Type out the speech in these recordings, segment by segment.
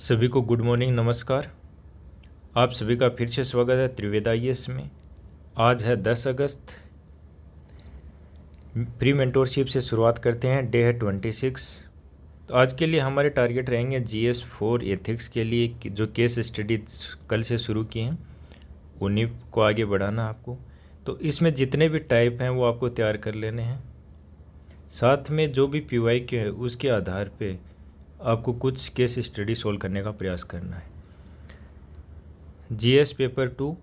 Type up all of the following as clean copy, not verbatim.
सभी को good morning, नमस्कार। आप सभी का फिर से स्वागत है त्रिवेदा आईएएस में। आज है 10 अगस्त। प्री मेंटोरशिप से शुरुआत करते हैं। डे है 26। तो आज के लिए हमारे टारगेट रहेंगे GS4 एथिक्स के लिए जो केस स्टडी कल से शुरू किए हैं उन्हीं को आगे बढ़ाना आपको। तो इसमें जितने भी टाइप हैं वो आपको तैयार कर लेने हैं। साथ में जो भी PYQ है उसके आधार पे आपको कुछ केस स्टडी सोल्व करने का प्रयास करना है। GS पेपर 2,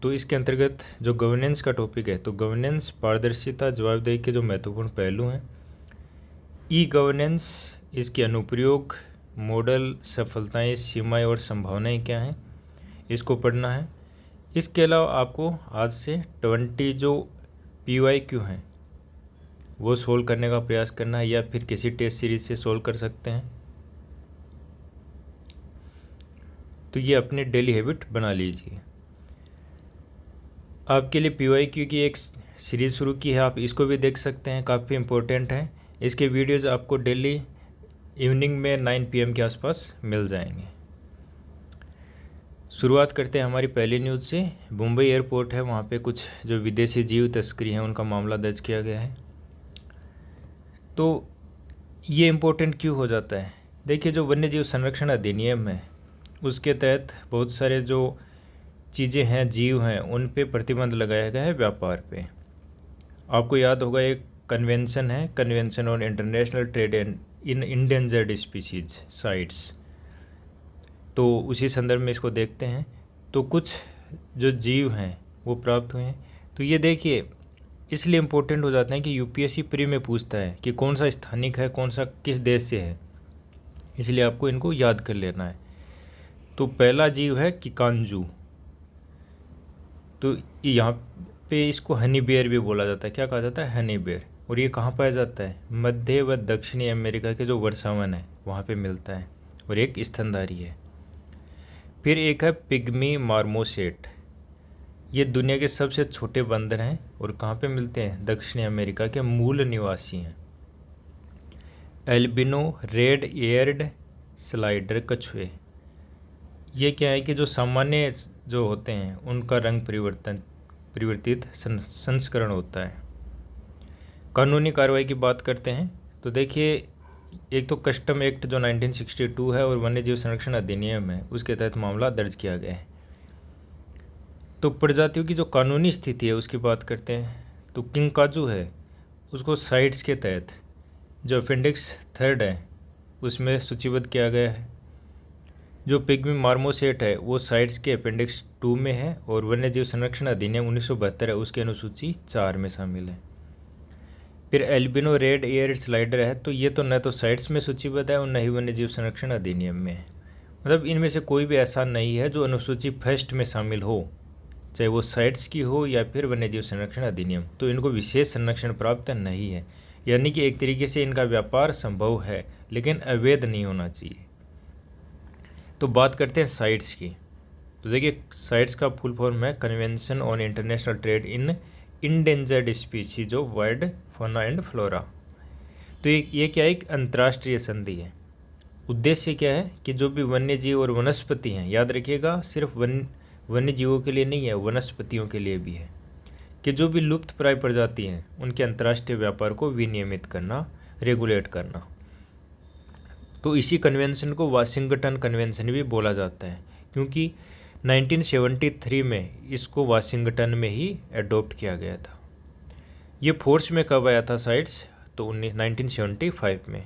तो इसके अंतर्गत जो गवर्नेंस का टॉपिक है, तो गवर्नेंस पारदर्शिता जवाबदेही के जो महत्वपूर्ण पहलू हैं, ई गवर्नेंस, इसके अनुप्रयोग, मॉडल, सफलताएं, सीमाएं और संभावनाएं क्या हैं, इसको पढ़ना है। इसके अलावा आपको आज से 20 जो PYQ हैं वो सोल्व करने का प्रयास करना है, या फिर किसी टेस्ट सीरीज से सोल्व कर सकते हैं। तो ये अपनी डेली हैबिट बना लीजिए। आपके लिए PYQ की एक सीरीज़ शुरू की है, आप इसको भी देख सकते हैं, काफ़ी इम्पोर्टेंट है। इसके वीडियोज़ आपको डेली इवनिंग में 9 PM के आसपास मिल जाएंगे। शुरुआत करते हैं हमारी पहली न्यूज़ से। मुंबई एयरपोर्ट है, वहाँ पे कुछ जो विदेशी जीव तस्करी हैं उनका मामला दर्ज किया गया है। तो ये इम्पोर्टेंट क्यों हो जाता है? देखिए, जो वन्य जीव संरक्षण अधिनियम है उसके तहत बहुत सारे जो चीज़ें हैं, जीव हैं, उन पे प्रतिबंध लगाया गया है व्यापार पे। आपको याद होगा एक कन्वेंशन है, convention on international trade in endangered species sites. तो उसी संदर्भ में इसको देखते हैं। तो कुछ जो जीव हैं वो प्राप्त हुए हैं। तो ये देखिए इसलिए इम्पोर्टेंट हो जाते हैं कि UPSC प्री में पूछता है कि कौन सा स्थानिक है, कौन सा किस देश से है, इसलिए आपको इनको याद कर लेना है। तो पहला जीव है किकांजू। तो यहाँ पे इसको हनी बेयर भी बोला जाता है। क्या कहा जाता है? हनी बेयर। और ये कहाँ पाया जाता है? मध्य व दक्षिणी अमेरिका के जो वर्षावन है वहाँ पे मिलता है, और एक स्तनधारी है। फिर एक है पिग्मी मार्मोसेट। ये दुनिया के सबसे छोटे बंदर हैं और कहाँ पे मिलते हैं? दक्षिणी अमेरिका के मूल निवासी हैं। एल्बिनो रेड एयर्ड स्लाइडर कछुए। ये क्या है कि जो सामान्य जो होते हैं उनका रंग परिवर्तित संस्करण होता है। कानूनी कार्रवाई की बात करते हैं तो देखिए, एक तो कस्टम एक्ट जो 1962 है और वन्य जीव संरक्षण अधिनियम है उसके तहत मामला दर्ज किया गया है। तो प्रजातियों की जो कानूनी स्थिति है उसकी बात करते हैं। तो किंकाजू है, उसको साइट्स के तहत जो अपेंडिक्स 3 है उसमें सूचीबद्ध किया गया है। जो पिग्मी मार्मोसेट है वो साइट्स के अपेंडिक्स 2 में है, और वन्य जीव संरक्षण अधिनियम 1972 है उसके अनुसूची 4 में शामिल है। फिर एल्बिनो रेड एयर स्लाइडर है, तो ये तो न तो साइट्स में सूचीबद्ध है और न ही वन्य जीव संरक्षण अधिनियम में है। मतलब इनमें से कोई भी ऐसा नहीं है जो अनुसूची 1 में शामिल हो, चाहे वो साइट्स की हो या फिर वन्य जीव संरक्षण अधिनियम। तो इनको विशेष संरक्षण प्राप्त नहीं है, यानी कि एक तरीके से इनका व्यापार संभव है लेकिन अवैध नहीं होना चाहिए। तो बात करते हैं साइट्स की। तो देखिए, साइट्स का फुल फॉर्म है convention on international trade in endangered species of wild fauna and flora. तो ये क्या है? एक अंतर्राष्ट्रीय संधि है। उद्देश्य क्या है कि जो भी वन्य जीव और वनस्पति हैं, याद रखिएगा सिर्फ वन्य जीवों के लिए नहीं है, वनस्पतियों के लिए भी है, कि जो भी लुप्त प्राय प्रजाति हैं उनके अंतर्राष्ट्रीय व्यापार को विनियमित करना, रेगुलेट करना। तो इसी कन्वेंशन को वाशिंगटन कन्वेंशन भी बोला जाता है, क्योंकि 1973 में इसको वाशिंगटन में ही एडॉप्ट किया गया था। ये फोर्स में कब आया था साइट्स? तो 1975 में।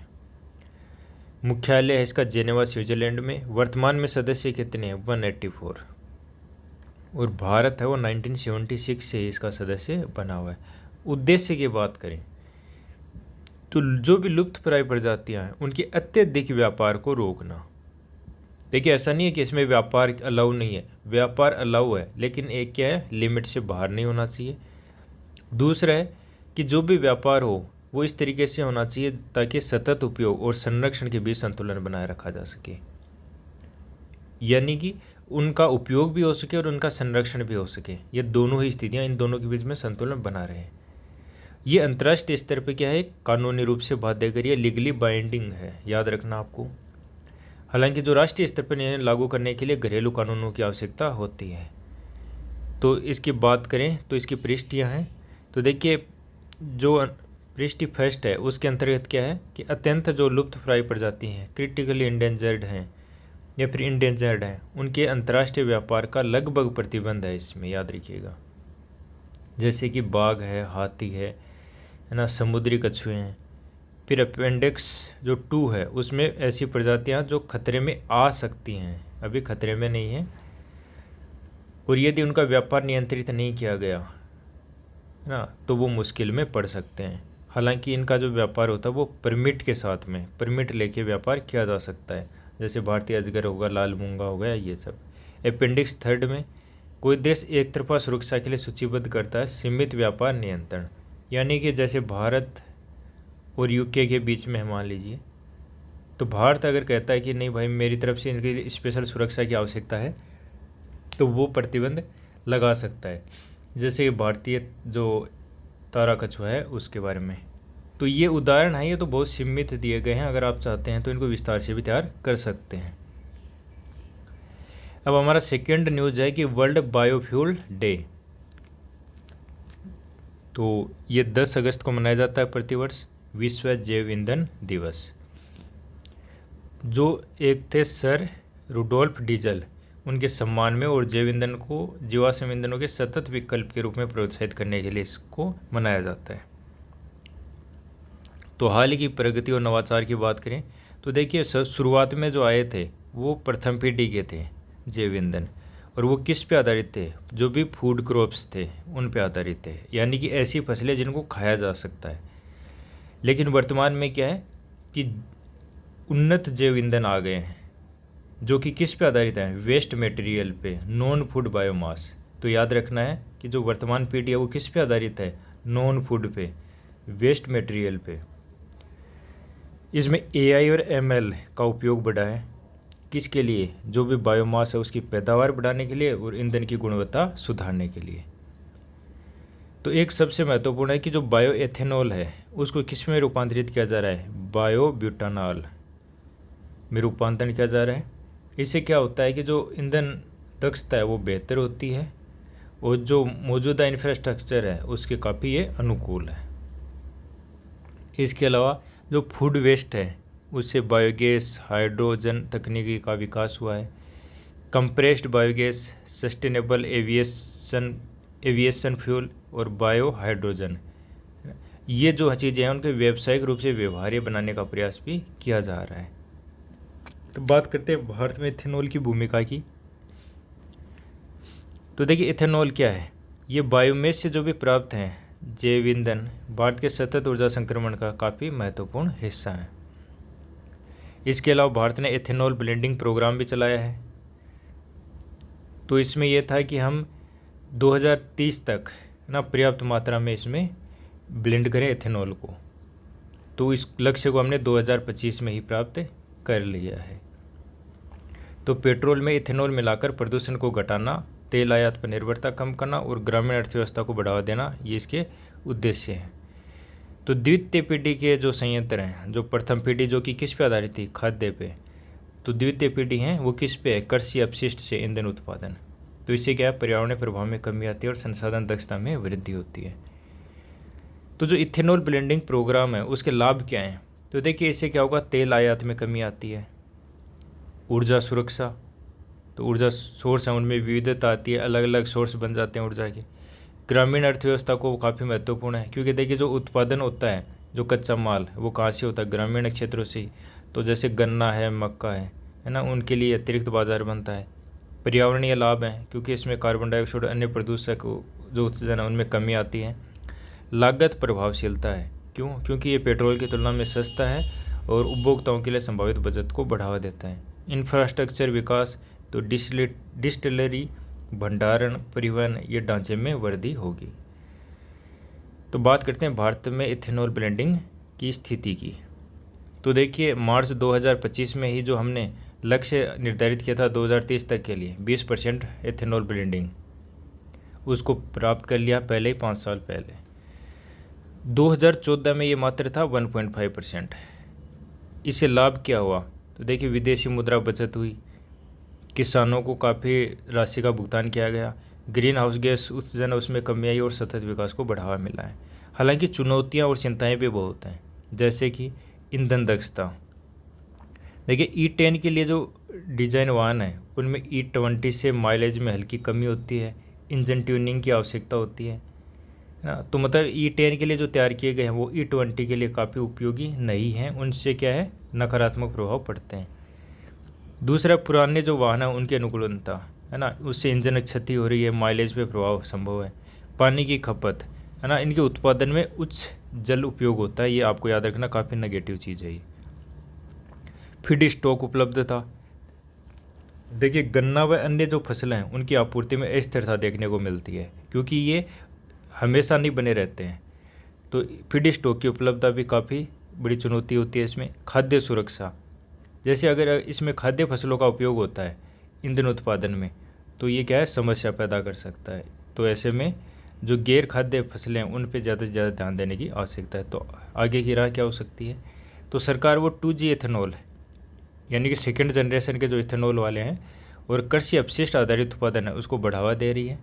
मुख्यालय है इसका जेनेवा, स्विट्जरलैंड में। वर्तमान में सदस्य कितने हैं? 184। और भारत है वो 1976 से इसका सदस्य बना हुआ है। उद्देश्य की बात करें तो जो भी लुप्त प्राय प्रजातियां हैं उनके अत्यधिक व्यापार को रोकना। देखिए, ऐसा नहीं है कि इसमें व्यापार अलाउ नहीं है, व्यापार अलाउ है, लेकिन एक क्या है, लिमिट से बाहर नहीं होना चाहिए। दूसरा है कि जो भी व्यापार हो वो इस तरीके से होना चाहिए ताकि सतत उपयोग और संरक्षण के बीच संतुलन बनाए रखा जा सके, यानी कि उनका उपयोग भी हो सके और उनका संरक्षण भी हो सके। ये दोनों ही स्थितियाँ, इन दोनों के बीच में संतुलन बना रहे। ये अंतर्राष्ट्रीय स्तर पर क्या है? कानूनी रूप से बाध्यकारी है, लीगली बाइंडिंग है, याद रखना आपको। हालांकि जो राष्ट्रीय स्तर पर इन्हें लागू करने के लिए घरेलू कानूनों की आवश्यकता होती है। तो इसकी बात करें तो इसकी पृष्ठियाँ हैं। तो देखिए जो पृष्ठि फर्स्ट है उसके अंतर्गत क्या है कि अत्यंत जो लुप्तप्राय प्रजाति हैं, क्रिटिकली इंडेंजर्ड हैं या फिर इंडेंजर्ड हैं, उनके अंतर्राष्ट्रीय व्यापार का लगभग प्रतिबंध है। इसमें याद रखिएगा, जैसे कि बाघ है, हाथी है ना, समुद्री कछुए हैं। फिर अपेंडिक्स जो 2 है उसमें ऐसी प्रजातियां जो खतरे में आ सकती हैं, अभी खतरे में नहीं है, और यदि उनका व्यापार नियंत्रित नहीं किया गया ना तो वो मुश्किल में पड़ सकते हैं। हालांकि इनका जो व्यापार होता है वो परमिट के साथ में, परमिट लेके व्यापार किया जा सकता है, जैसे भारतीय अजगर होगा, लाल मूंगा हो गया, ये सब। अपेंडिक्स 3 में कोई देश एक तरफा सुरक्षा के लिए सूचीबद्ध करता है सीमित व्यापार नियंत्रण, यानी कि जैसे भारत और यूके के बीच में मान लीजिए, तो भारत अगर कहता है कि नहीं भाई मेरी तरफ से इनकी स्पेशल सुरक्षा की आवश्यकता है, तो वो प्रतिबंध लगा सकता है, जैसे भारतीय जो तारा कछुआ है उसके बारे में। तो ये उदाहरण है, ये तो बहुत सीमित दिए गए हैं, अगर आप चाहते हैं तो इनको विस्तार से भी तैयार कर सकते हैं। अब हमारा सेकेंड न्यूज़ है कि वर्ल्ड बायोफ्यूल डे। तो ये 10 अगस्त को मनाया जाता है प्रतिवर्ष, विश्व जैव ईंधन दिवस। जो एक थे सर रुडोल्फ डीजल, उनके सम्मान में और जैव ईंधन को जीवाश्म ईंधनों के सतत विकल्प के रूप में प्रोत्साहित करने के लिए इसको मनाया जाता है। तो हाल ही की प्रगति और नवाचार की बात करें तो देखिए शुरुआत में जो आए थे वो प्रथम पीढ़ी के थे जैव ईंधन, और वो किस पे आधारित थे, जो भी फूड क्रॉप्स थे उन पे आधारित थे, यानी कि ऐसी फसलें जिनको खाया जा सकता है। लेकिन वर्तमान में क्या है कि उन्नत जैव ईंधन आ गए हैं जो कि किस पे आधारित है, वेस्ट मटेरियल पे, नॉन फूड बायोमास। तो याद रखना है कि जो वर्तमान पीढ़ी है वो किस पे आधारित है, नॉन फूड पे, वेस्ट मटेरियल पे। इसमें AI और ML का उपयोग बढ़ा है, किसके लिए, जो भी बायोमास है उसकी पैदावार बढ़ाने के लिए और ईंधन की गुणवत्ता सुधारने के लिए। तो एक सबसे महत्वपूर्ण है कि जो बायो एथेनॉल है उसको किस में रूपांतरित किया जा रहा है, बायो ब्यूटानॉल में रूपांतरण किया जा रहा है। इससे क्या होता है कि जो ईंधन दक्षता है वो बेहतर होती है और जो मौजूदा इंफ्रास्ट्रक्चर है उसके काफ़ी ये अनुकूल है। इसके अलावा जो फूड वेस्ट है उससे बायोगैस, हाइड्रोजन तकनीकी का विकास हुआ है। Compressed biogas, sustainable aviation fuel और बायो हाइड्रोजन, ये जो चीज़ें हैं उनके व्यावसायिक रूप से व्यवहार्य बनाने का प्रयास भी किया जा रहा है। तो बात करते हैं भारत में इथेनॉल की भूमिका की। तो देखिए इथेनॉल क्या है, ये बायोमेस से जो भी प्राप्त हैं जैव ईंधन भारत के सतत ऊर्जा संक्रमण का काफ़ी महत्वपूर्ण हिस्सा है। इसके अलावा भारत ने इथेनॉल ब्लेंडिंग प्रोग्राम भी चलाया है। तो इसमें यह था कि हम 2030 तक ना पर्याप्त मात्रा में इसमें ब्लेंड करें इथेनॉल को। तो इस लक्ष्य को हमने 2025 में ही प्राप्त कर लिया है। तो पेट्रोल में इथेनॉल मिलाकर प्रदूषण को घटाना, तेल आयात पर निर्भरता कम करना और ग्रामीण अर्थव्यवस्था को बढ़ावा देना, ये इसके उद्देश्य हैं। तो द्वितीय पीढ़ी के जो संयंत्र हैं, जो प्रथम पीढ़ी जो कि किस पे आधारित थी, खाद्य पे, तो द्वितीय पीढ़ी हैं वो किस पे है, कृषि अपशिष्ट से ईंधन उत्पादन। तो इससे क्या है, पर्यावरण प्रभाव में कमी आती है और संसाधन दक्षता में वृद्धि होती है। तो जो इथेनॉल ब्लेंडिंग प्रोग्राम है उसके लाभ क्या हैं, तो देखिए इससे क्या होगा, तेल आयात में कमी आती है, ऊर्जा सुरक्षा, तो ऊर्जा सोर्स हैं उनमें विविधता आती है, अलग अलग सोर्स बन जाते हैं ऊर्जा के। ग्रामीण अर्थव्यवस्था को काफ़ी महत्वपूर्ण है, क्योंकि देखिए जो उत्पादन होता है, जो कच्चा माल वो कहाँ से होता है, ग्रामीण क्षेत्रों से। तो जैसे गन्ना है, मक्का है ना, उनके लिए अतिरिक्त बाजार बनता है। पर्यावरणीय लाभ हैं, क्योंकि इसमें कार्बन डाइऑक्साइड अन्य प्रदूषक जो उत्सर्जन है उनमें कमी आती है। लागत प्रभावशीलता है, क्योंकि ये पेट्रोल की तुलना में सस्ता है और उपभोक्ताओं के लिए संभावित बचत को बढ़ावा देता है। इंफ्रास्ट्रक्चर विकास, तो डिस्टिलरी, भंडारण, परिवहन, ये ढांचे में वृद्धि होगी। तो बात करते हैं भारत में इथेनॉल ब्लेंडिंग की स्थिति की। तो देखिए मार्च 2025 में ही जो हमने लक्ष्य निर्धारित किया था 2030 तक के लिए 20% इथेनॉल ब्लेंडिंग, उसको प्राप्त कर लिया पहले ही 5 साल पहले। 2014 में ये मात्र था 1.5%। इससे लाभ क्या हुआ, तो देखिए विदेशी मुद्रा बचत हुई, किसानों को काफ़ी राशि का भुगतान किया गया, ग्रीन हाउस गैस उत्सर्जन उसमें कमी आई और सतत विकास को बढ़ावा मिला है। हालांकि चुनौतियां और चिंताएं भी बहुत हैं, जैसे कि ईंधन दक्षता। देखिए E10 के लिए जो डिजाइन वाहन है उनमें E20 से माइलेज में हल्की कमी होती है, इंजन ट्यूनिंग की आवश्यकता होती है ना। तो मतलब E10 के लिए जो तैयार किए गए हैं वो E20 के लिए काफ़ी उपयोगी नहीं हैं, उनसे क्या है नकारात्मक प्रभाव पड़ते हैं। दूसरा, पुराने जो वाहन है उनकी अनुकूलनता है ना, उससे इंजन क्षति हो रही है, माइलेज पे प्रभाव संभव है। पानी की खपत है ना, इनके उत्पादन में उच्च जल उपयोग होता है, ये आपको याद रखना काफ़ी नेगेटिव चीज़ है ये। फीड स्टॉक उपलब्धता। देखिए गन्ना व अन्य जो फसलें हैं उनकी आपूर्ति में अस्थिरता देखने को मिलती है, क्योंकि ये हमेशा नहीं बने रहते हैं। तो फीड स्टॉक की उपलब्धता भी काफ़ी बड़ी चुनौती होती है इसमें। खाद्य सुरक्षा, जैसे अगर इसमें खाद्य फसलों का उपयोग होता है ईंधन उत्पादन में, तो ये क्या है समस्या पैदा कर सकता है। तो ऐसे में जो गैर खाद्य फसलें हैं उन पर ज़्यादा से ज़्यादा ध्यान देने की आवश्यकता है। तो आगे की राह क्या हो सकती है, तो सरकार वो 2G एथेनॉल यानी कि सेकेंड जनरेशन के जो इथेनॉल वाले हैं और कृषि अपशिष्ट आधारित उत्पादन है उसको बढ़ावा दे रही है।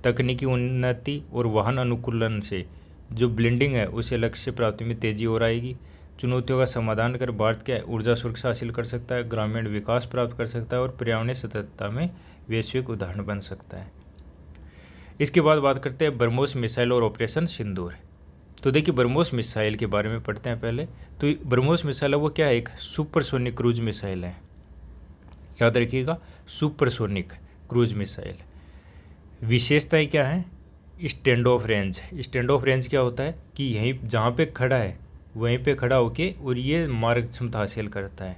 तकनीकी उन्नति और वाहन अनुकूलन से जो ब्लेंडिंग है उसे लक्ष्य प्राप्ति में तेजी और आएगी। चुनौतियों का समाधान कर भारत क्या ऊर्जा सुरक्षा हासिल कर सकता है, ग्रामीण विकास प्राप्त कर सकता है और पर्यावरणीय सततता में वैश्विक उदाहरण बन सकता है। इसके बाद बात करते हैं ब्रह्मोस मिसाइल और ऑपरेशन सिंदूर। तो देखिए ब्रह्मोस मिसाइल के बारे में पढ़ते हैं पहले। तो ब्रह्मोस मिसाइल है वो क्या है, एक सुपरसोनिक क्रूज मिसाइल है, याद रखिएगा सुपरसोनिक क्रूज मिसाइल। विशेषताएं क्या है, stand of range. Stand of range क्या होता है कि यहीं जहाँ पे खड़ा है वहीं पे खड़ा होके और ये मारक क्षमता हासिल करता है।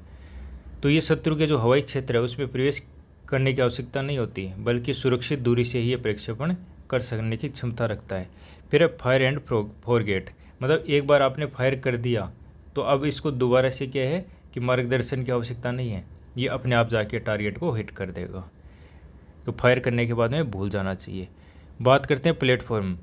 तो ये शत्रु के जो हवाई क्षेत्र है उसमें प्रवेश करने की आवश्यकता नहीं होती है, बल्कि सुरक्षित दूरी से ही ये प्रक्षेपण कर सकने की क्षमता रखता है। फिर है फायर एंड फॉरगेट, मतलब एक बार आपने फायर कर दिया तो अब इसको दोबारा से क्या है कि मार्गदर्शन की आवश्यकता नहीं है, ये अपने आप जाके टारगेट को हिट कर देगा। तो फायर करने के बाद में भूल जाना चाहिए। बात करते हैं प्लेटफॉर्म।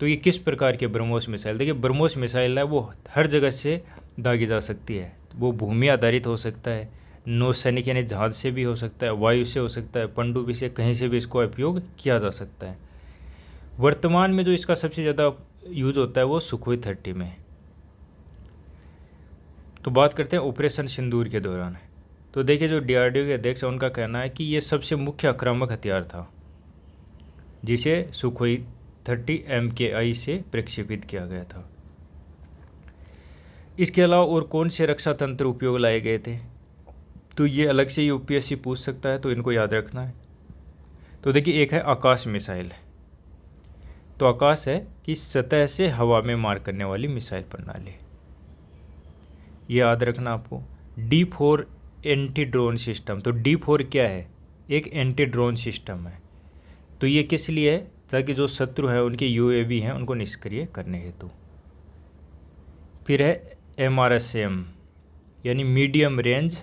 तो ये किस प्रकार के ब्रह्मोस मिसाइल, देखिए ब्रह्मोस मिसाइल है वो हर जगह से दागी जा सकती है। वो भूमि आधारित हो सकता है, नौसैनिक यानी जहाज से भी हो सकता है, वायु से हो सकता है, पनडुब्बी से, कहीं से भी इसको उपयोग किया जा सकता है। वर्तमान में जो इसका सबसे ज़्यादा यूज होता है वो सुखोई 30 में। तो बात करते हैं ऑपरेशन सिंदूर के दौरान। तो देखिए जो DRDO के अध्यक्ष है उनका कहना है कि ये सबसे मुख्य आक्रामक हथियार था जिसे सुखोई 30 MKI से प्रक्षेपित किया गया था। इसके अलावा और कौन से रक्षा तंत्र उपयोग लाए गए थे, तो ये अलग से UPSC पूछ सकता है, तो इनको याद रखना है। तो देखिए एक है आकाश मिसाइल। तो आकाश है कि सतह से हवा में मार करने वाली मिसाइल प्रणाली, ये याद रखना आपको। D4 anti drone system. तो D4 क्या है, एक एंटी ड्रोन सिस्टम है। तो ये किस लिए है, ताकि जो शत्रु है उनके UAV हैं उनको निष्क्रिय करने हेतु। फिर है MRSM यानी medium range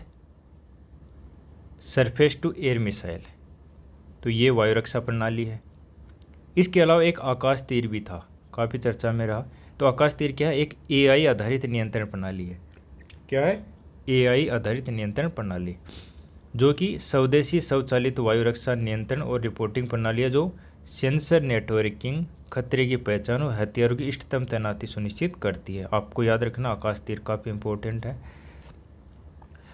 surface to air missile. तो ये वायु रक्षा प्रणाली है। इसके अलावा एक आकाश तीर भी था, काफ़ी चर्चा में रहा। तो आकाश तीर क्या है, एक AI आधारित नियंत्रण प्रणाली है। क्या है, AI आधारित नियंत्रण प्रणाली, जो कि स्वदेशी स्वचालित वायु रक्षा नियंत्रण और रिपोर्टिंग प्रणाली है, जो सेंसर नेटवर्किंग, खतरे की पहचान और हथियारों की इष्टतम तैनाती सुनिश्चित करती है। आपको याद रखना आकाश तीर काफ़ी इंपॉर्टेंट है।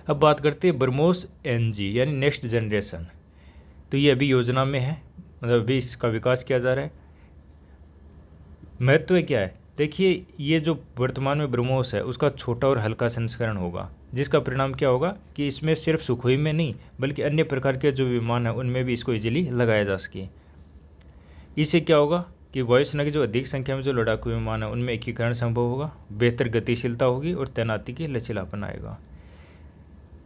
अब बात करते हैं ब्रह्मोस NG यानी नेक्स्ट जनरेशन। तो ये अभी योजना में है, मतलब अभी इसका विकास किया जा रहा है। महत्व क्या है, देखिए ये जो वर्तमान में ब्रह्मोस है उसका छोटा और हल्का संस्करण होगा, जिसका परिणाम क्या होगा कि इसमें सिर्फ सुखोई में नहीं बल्कि अन्य प्रकार के जो विमान हैं उनमें भी इसको इजीली लगाया जा सके। इससे क्या होगा कि वायुसेना की जो अधिक संख्या में जो लड़ाकू विमान है उनमें एकीकरण संभव होगा, बेहतर गतिशीलता होगी और तैनाती की लचीलापन आएगा।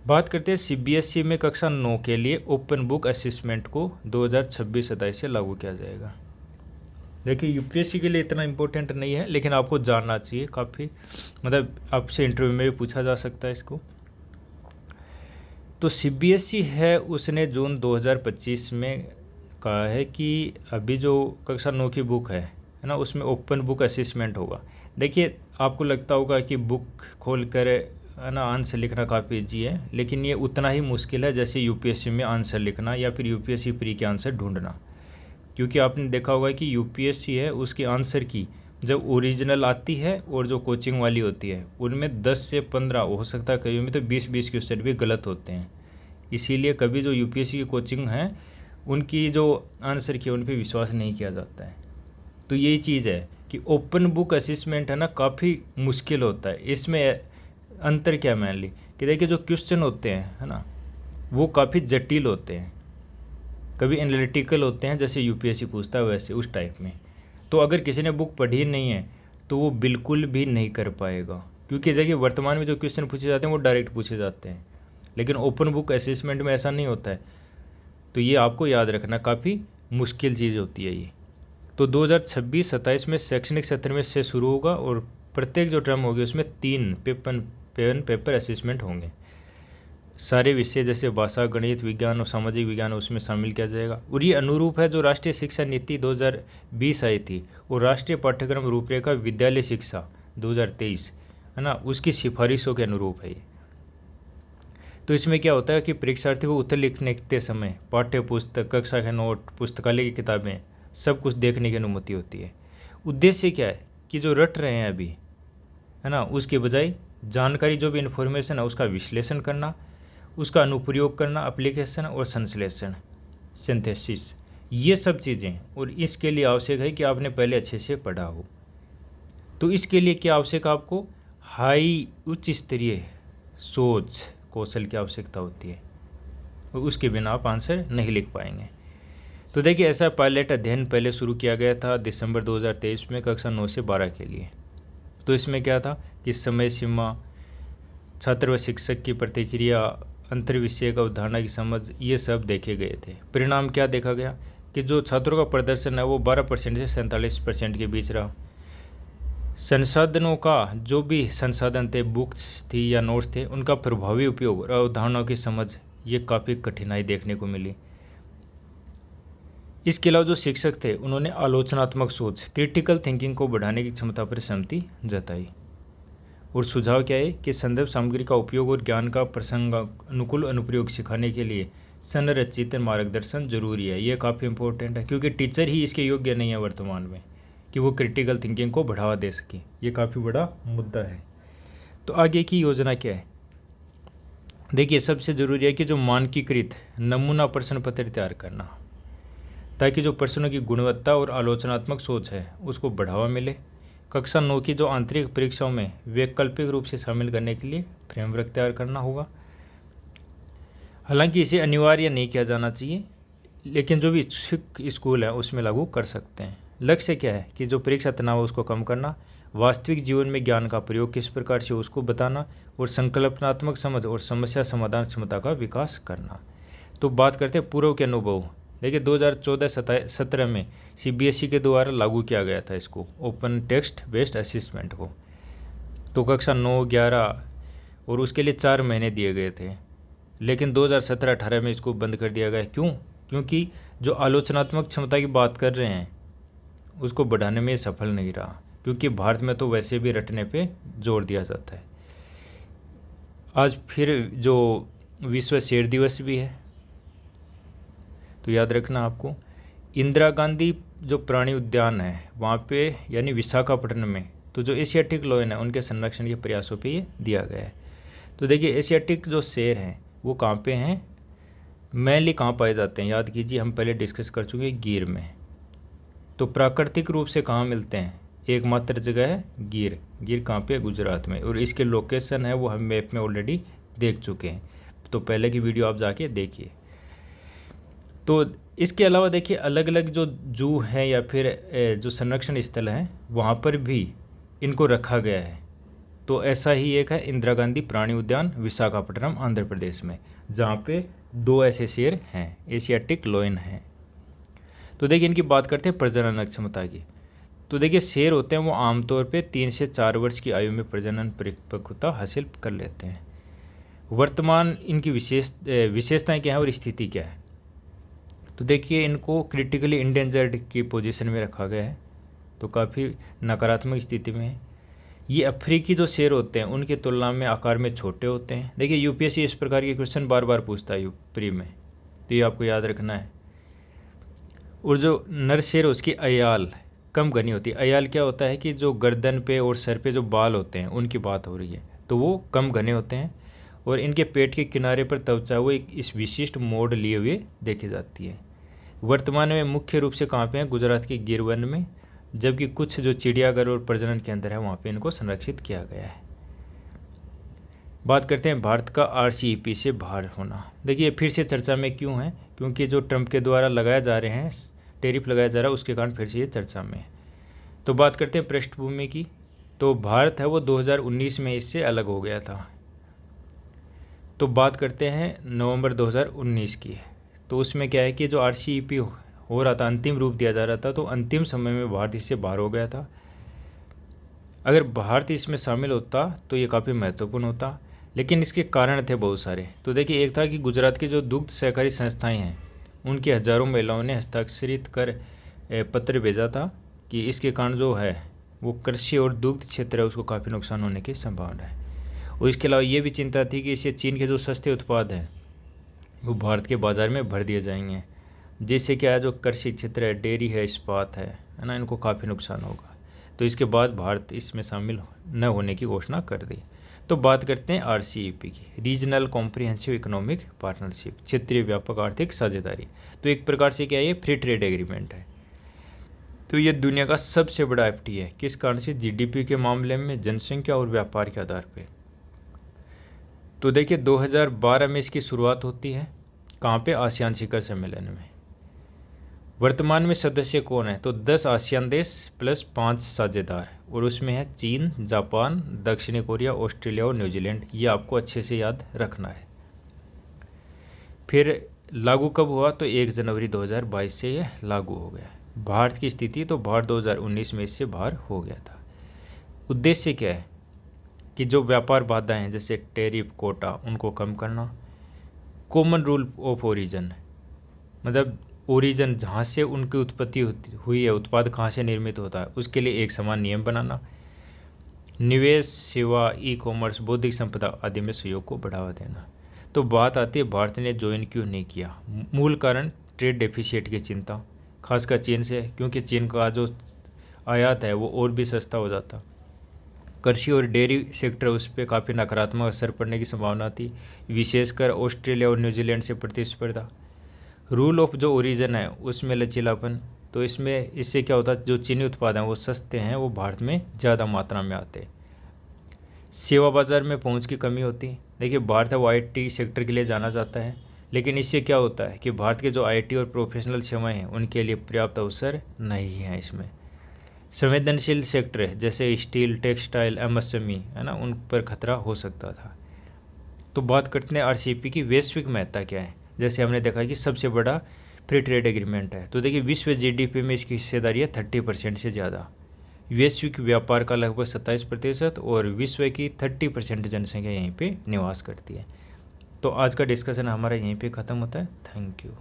बात करते हैं CBSE में कक्षा 9 के लिए ओपन बुक असेसमेंट को 2026-27 से लागू किया जाएगा। देखिए UPSC के लिए इतना इम्पोर्टेंट नहीं है, लेकिन आपको जानना चाहिए, काफ़ी मतलब आपसे इंटरव्यू में भी पूछा जा सकता है इसको। तो CBSE है उसने जून 2025 में कहा है कि अभी जो कक्षा 9 की बुक है ना, उसमें ओपन बुक असेसमेंट होगा। देखिए आपको लगता होगा कि बुक खोल कर है ना आंसर लिखना काफ़ी ईजी है, लेकिन ये उतना ही मुश्किल है जैसे यूपीएससी में आंसर लिखना या फिर यूपीएससी प्री के आंसर ढूंढना। क्योंकि आपने देखा होगा कि यूपीएससी है उसके आंसर की जब ओरिजिनल आती है और जो कोचिंग वाली होती है उनमें 10 से 15 हो सकता है, कई में तो 20-20 क्वेश्चन भी गलत होते हैं। इसीलिए कभी जो यूपीएससी की कोचिंग है उनकी जो आंसर की उन पर विश्वास नहीं किया जाता है। तो यही चीज़ है कि ओपन बुक असेसमेंट है ना काफ़ी मुश्किल होता है। इसमें अंतर क्या मेनली कि देखिए जो क्वेश्चन होते हैं है ना वो काफ़ी जटिल होते हैं, कभी एनालिटिकल होते हैं जैसे यूपीएससी पूछता है वैसे उस टाइप में। तो अगर किसी ने बुक पढ़ी नहीं है तो वो बिल्कुल भी नहीं कर पाएगा, क्योंकि देखिए वर्तमान में जो क्वेश्चन पूछे जाते हैं वो डायरेक्ट पूछे जाते हैं, लेकिन ओपन बुक असेसमेंट में ऐसा नहीं होता है। तो ये आपको याद रखना काफ़ी मुश्किल चीज़ होती है ये। तो 2026-27 में शैक्षणिक सत्र में से शुरू होगा और प्रत्येक जो टर्म होगी उसमें 3 पेपर असेसमेंट होंगे। सारे विषय जैसे भाषा, गणित, विज्ञान और सामाजिक विज्ञान उसमें शामिल किया जाएगा। और ये अनुरूप है जो राष्ट्रीय शिक्षा नीति 2020 आई थी और राष्ट्रीय पाठ्यक्रम रूपरेखा विद्यालय शिक्षा 2023 है ना उसकी सिफारिशों के अनुरूप है ये। तो इसमें क्या होता है कि परीक्षार्थी को उत्तर लिखने के समय पाठ्य पुस्तक, कक्षा के नोट, पुस्तकालय की किताबें सब कुछ देखने की अनुमति होती है। उद्देश्य क्या है कि जो रट रहे हैं अभी है ना उसके बजाय जानकारी जो भी इन्फॉर्मेशन है उसका विश्लेषण करना, उसका अनुप्रयोग करना, एप्लीकेशन और संश्लेषण, सिंथेसिस, ये सब चीज़ें। और इसके लिए आवश्यक है कि आपने पहले अच्छे से पढ़ा हो। तो इसके लिए क्या आवश्यक है आपको हाई उच्च स्तरीय सोच कौशल की आवश्यकता होती है और उसके बिना आप आंसर नहीं लिख पाएंगे। तो देखिए ऐसा पायलट अध्ययन पहले शुरू किया गया था दिसंबर 2023 में कक्षा 9 से 12 के लिए। तो इसमें क्या था कि समय सीमा, छात्र व शिक्षक की प्रतिक्रिया, अंतर विषय का अवधारणा की समझ, ये सब देखे गए थे। परिणाम क्या देखा गया कि जो छात्रों का प्रदर्शन है वो 12% से 47% के बीच रहा। संसाधनों का जो भी संसाधन थे, बुक्स थी या नोट्स थे, उनका प्रभावी उपयोग और अवधारणाओं की समझ, ये काफ़ी कठिनाई देखने को मिली। इसके अलावा जो शिक्षक थे उन्होंने आलोचनात्मक सोच, क्रिटिकल थिंकिंग को बढ़ाने की क्षमता पर सहमति जताई। और सुझाव क्या है कि संदर्भ सामग्री का उपयोग और ज्ञान का प्रसंग अनुकूल अनुप्रयोग सिखाने के लिए संरचित मार्गदर्शन जरूरी है। ये काफ़ी इंपॉर्टेंट है क्योंकि टीचर ही इसके योग्य नहीं है वर्तमान में कि वो क्रिटिकल थिंकिंग को बढ़ावा दे सके। ये काफ़ी बड़ा मुद्दा है। तो आगे की योजना क्या है? देखिए सबसे ज़रूरी है कि जो मानकीकृत नमूना प्रश्न पत्र तैयार करना, ताकि जो प्रश्नों की गुणवत्ता और आलोचनात्मक सोच है उसको बढ़ावा मिले। कक्षा 9 की जो आंतरिक परीक्षाओं में वैकल्पिक रूप से शामिल करने के लिए फ्रेमवर्क तैयार करना होगा। हालांकि इसे अनिवार्य नहीं किया जाना चाहिए, लेकिन जो भी इच्छुक स्कूल है उसमें लागू कर सकते हैं। लक्ष्य क्या है कि जो परीक्षा तनाव है उसको कम करना, वास्तविक जीवन में ज्ञान का प्रयोग किस प्रकार से उसको बताना और संकल्पनात्मक समझ और समस्या समाधान क्षमता का विकास करना। तो बात करते हैं पूर्व के अनुभव। देखिए 2014-17 में सीबीएसई के द्वारा लागू किया गया था इसको, ओपन टेक्स्ट बेस्ड असेसमेंट को। तो कक्षा 9, 11 और उसके लिए 4 महीने दिए गए थे, लेकिन 2017-18 में इसको बंद कर दिया गया। क्यों? क्योंकि जो आलोचनात्मक क्षमता की बात कर रहे हैं उसको बढ़ाने में सफल नहीं रहा, क्योंकि भारत में तो वैसे भी रटने पे जोर दिया जाता है। आज फिर जो विश्व शेर दिवस भी है, तो याद रखना आपको इंदिरा गांधी जो प्राणी उद्यान है वहाँ पे यानी विशाखापट्टनम में, तो जो एशियाटिक लायन है उनके संरक्षण के प्रयासों पे ये दिया गया है। तो देखिए एशियाटिक जो शेर हैं वो कहाँ पे हैं, मेनली कहाँ पाए जाते हैं? याद कीजिए, हम पहले डिस्कस कर चुके हैं गिर में। तो प्राकृतिक रूप से कहाँ मिलते हैं? एकमात्र जगह है गिर। गिर कहाँ पे? गुजरात में। और इसके लोकेशन है वो हम मैप में ऑलरेडी देख चुके हैं, तो पहले की वीडियो आप जाके देखिए। तो इसके अलावा देखिए अलग अलग जो जू हैं या फिर जो संरक्षण स्थल हैं वहाँ पर भी इनको रखा गया है। तो ऐसा ही एक है इंदिरा गांधी प्राणी उद्यान विशाखापट्टनम आंध्र प्रदेश में, जहाँ पे 2 ऐसे शेर हैं, एशियाटिक लायन हैं। तो देखिए इनकी बात करते हैं प्रजनन क्षमता की। तो देखिए शेर होते हैं वो आमतौर पे 3 से 4 वर्ष की आयु में प्रजनन परिपक्वता हासिल कर लेते हैं। वर्तमान इनकी विशेषताएं क्या है और स्थिति क्या है? तो देखिए इनको क्रिटिकली इंडेंजर्ड की पोजीशन में रखा गया है, तो काफ़ी नकारात्मक स्थिति में है। ये अफ्रीकी जो शेर होते हैं उनकी तुलना में आकार में छोटे होते हैं। देखिए यूपीएससी इस प्रकार के क्वेश्चन बार बार पूछता है प्री में, तो ये आपको याद रखना है। और जो नर शेर उसकी अयाल कम घनी होती है। अयाल क्या होता है कि जो गर्दन पे और सर पे जो बाल होते हैं उनकी बात हो रही है, तो वो कम घने होते हैं और इनके पेट के किनारे पर त्वचा वो एक इस विशिष्ट मोड़ लिए हुए देखी जाती है। वर्तमान में मुख्य रूप से कहाँ पे हैं? गुजरात के गिर वन में, जबकि कुछ जो चिड़ियाघर और प्रजनन केंद्र है वहाँ पे इनको संरक्षित किया गया है। बात करते हैं भारत का RCEP से बाहर होना। देखिए फिर से चर्चा में क्यों है? क्योंकि जो ट्रंप के द्वारा लगाया जा रहे हैं टैरिफ लगाया जा रहा है उसके कारण फिर से ये चर्चा में है। तो बात करते हैं पृष्ठभूमि की, तो भारत है वो 2019 में इससे अलग हो गया था। तो बात करते हैं नवंबर 2019 की, तो उसमें क्या है कि जो RCEP हो रहा था, अंतिम रूप दिया जा रहा था, तो अंतिम समय में भारत इससे बाहर हो गया था। अगर भारत इसमें शामिल होता तो ये काफ़ी महत्वपूर्ण होता, लेकिन इसके कारण थे बहुत सारे। तो देखिए एक था कि गुजरात की जो दुग्ध सहकारी संस्थाएं हैं उनकी हज़ारों महिलाओं ने हस्ताक्षरित कर पत्र भेजा था कि इसके कारण जो है वो कृषि और दुग्ध क्षेत्र है उसको काफ़ी नुकसान होने की संभावना है। और इसके अलावा ये भी चिंता थी कि इससे चीन के जो सस्ते उत्पाद हैं वो भारत के बाज़ार में भर दिए जाएंगे, जिससे क्या है जो कृषि क्षेत्र है, डेयरी है, इस्पात है ना, इनको काफ़ी नुकसान होगा। तो इसके बाद भारत इसमें शामिल न होने की घोषणा कर दी। तो बात करते हैं RCEP की, रीजनल कॉम्प्रिहेंसिव इकोनॉमिक पार्टनरशिप, क्षेत्रीय व्यापक आर्थिक साझेदारी। तो एक प्रकार से क्या है, ये फ्री ट्रेड एग्रीमेंट है। तो ये दुनिया का सबसे बड़ा FTA है। किस कारण से? GDP के मामले में, जनसंख्या और व्यापार के आधार पर। तो देखिए 2012 में इसकी शुरुआत होती है। कहाँ पे? आसियान शिखर सम्मेलन में। वर्तमान में सदस्य कौन है? तो 10 आसियान देश प्लस 5 साझेदार, और उसमें है चीन, जापान, दक्षिणी कोरिया, ऑस्ट्रेलिया और न्यूजीलैंड। ये आपको अच्छे से याद रखना है। फिर लागू कब हुआ? तो 1 जनवरी 2022 से ये लागू हो गया। भारत की स्थिति, तो भारत 2019 में इससे बाहर हो गया था। उद्देश्य क्या है कि जो व्यापार बाधाएं हैं जैसे टैरिफ, कोटा, उनको कम करना। कॉमन रूल ऑफ ओरिजिन, मतलब ओरिजिन जहाँ से उनकी उत्पत्ति हुई है, उत्पाद कहाँ से निर्मित होता है, उसके लिए एक समान नियम बनाना। निवेश, सेवा, ई-कॉमर्स, बौद्धिक संपदा आदि में सहयोग को बढ़ावा देना। तो बात आती है भारत ने ज्वाइन क्यों नहीं किया? मूल कारण ट्रेड डेफिसिट की चिंता, खासकर चीन से, क्योंकि चीन का जो आयात है वो और भी सस्ता हो जाता। कृषि और डेयरी सेक्टर उस पर काफ़ी नकारात्मक असर पड़ने की संभावना थी, विशेषकर ऑस्ट्रेलिया और न्यूजीलैंड से प्रतिस्पर्धा। रूल ऑफ जो ओरिजिन है उसमें लचीलापन, तो इससे क्या होता है, जो चीनी उत्पाद हैं वो सस्ते हैं, वो भारत में ज़्यादा मात्रा में आते। सेवा बाज़ार में पहुंच की कमी होती। देखिए भारत है वो IT सेक्टर के लिए जाना जाता है, लेकिन इससे क्या होता है कि भारत के जो IT और प्रोफेशनल सेवाएं हैं उनके लिए पर्याप्त अवसर नहीं है। इसमें संवेदनशील सेक्टर है जैसे स्टील, टेक्सटाइल, MSME है ना, उन पर खतरा हो सकता था। तो बात करते हैं RCEP की वैश्विक महत्ता क्या है। जैसे हमने देखा कि सबसे बड़ा फ्री ट्रेड एग्रीमेंट है, तो देखिए विश्व GDP में इसकी हिस्सेदारी है 30% से ज़्यादा। वैश्विक व्यापार का लगभग 27% और विश्व की 30% जनसंख्या यहीं पे निवास करती है। तो आज का डिस्कशन हमारा यहीं पे ख़त्म होता है। Thank you.